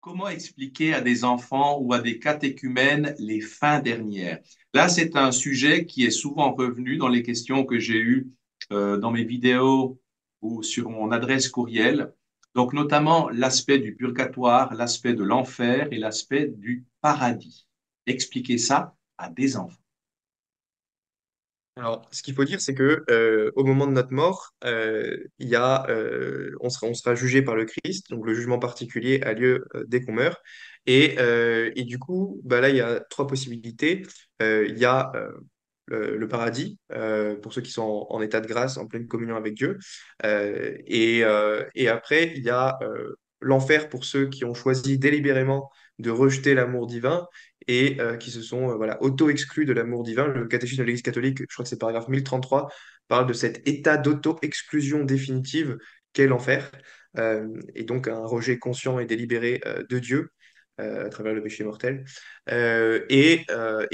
Comment expliquer à des enfants ou à des catéchumènes les fins dernières? Là, c'est un sujet qui est souvent revenu dans les questions que j'ai eues dans mes vidéos ou sur mon adresse courriel. Donc, notamment l'aspect du purgatoire, l'aspect de l'enfer et l'aspect du paradis. Expliquer ça à des enfants. Alors, ce qu'il faut dire, c'est que au moment de notre mort, on sera jugé par le Christ, donc le jugement particulier a lieu dès qu'on meurt. Et du coup, bah là, il y a trois possibilités. Il y a le paradis pour ceux qui sont en état de grâce, en pleine communion avec Dieu. Et après, il y a l'enfer pour ceux qui ont choisi délibérément de rejeter l'amour divin et qui se sont voilà, auto-exclus de l'amour divin. Le catéchisme de l'Église catholique, je crois que c'est paragraphe 1033, parle de cet état d'auto-exclusion définitive qu'est l'enfer, et donc un rejet conscient et délibéré de Dieu à travers le péché mortel. Et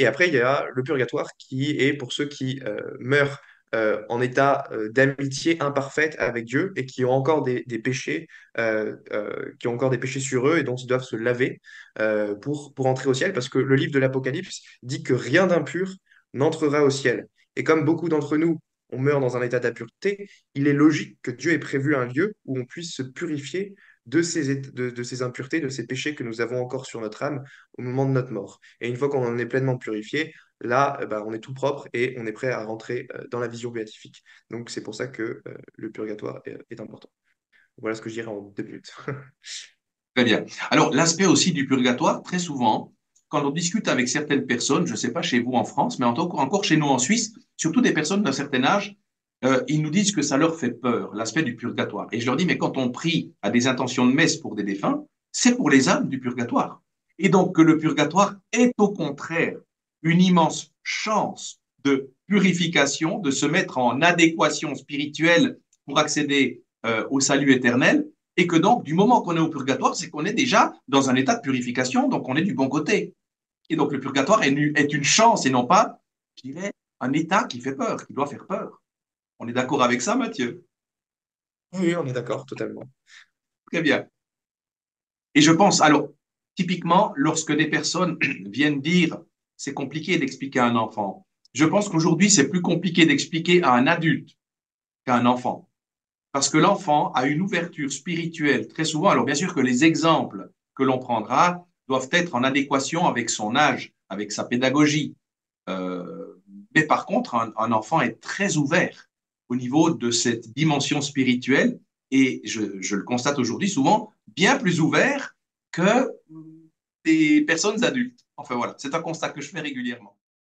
après, il y a le purgatoire qui est pour ceux qui meurent en état d'amitié imparfaite avec Dieu et qui ont encore des péchés, qui ont encore des péchés sur eux et dont ils doivent se laver pour entrer au ciel, parce que le livre de l'Apocalypse dit que rien d'impur n'entrera au ciel. Et comme beaucoup d'entre nous, on meurt dans un état d'impureté, il est logique que Dieu ait prévu un lieu où on puisse se purifier de ces impuretés, de ces péchés que nous avons encore sur notre âme au moment de notre mort. Et une fois qu'on en est pleinement purifié, là, on est tout propre et on est prêt à rentrer dans la vision béatifique. Donc c'est pour ça que le purgatoire est important. Voilà ce que je dirais en 2 minutes. Très bien. Alors, l'aspect aussi du purgatoire, très souvent, quand on discute avec certaines personnes, je ne sais pas chez vous en France, mais encore chez nous en Suisse, surtout des personnes d'un certain âge, ils nous disent que ça leur fait peur, l'aspect du purgatoire. Et je leur dis, mais quand on prie à des intentions de messe pour des défunts, c'est pour les âmes du purgatoire. Et donc que le purgatoire est au contraire une immense chance de purification, de se mettre en adéquation spirituelle pour accéder au salut éternel et que donc, du moment qu'on est au purgatoire, c'est qu'on est déjà dans un état de purification, donc on est du bon côté. Et donc, le purgatoire est une chance et non pas, je dirais, un état qui fait peur, qui doit faire peur. On est d'accord avec ça, Mathieu? Oui, on est d'accord, totalement. Très bien. Et je pense, alors, typiquement, lorsque des personnes viennent dire c'est compliqué d'expliquer à un enfant, je pense qu'aujourd'hui, c'est plus compliqué d'expliquer à un adulte qu'à un enfant. Parce que l'enfant a une ouverture spirituelle très souvent. Alors bien sûr que les exemples que l'on prendra doivent être en adéquation avec son âge, avec sa pédagogie. Euh, mais par contre, un enfant est très ouvert au niveau de cette dimension spirituelle et je le constate aujourd'hui souvent bien plus ouvert que des personnes adultes. Enfin voilà, c'est un constat que je fais régulièrement.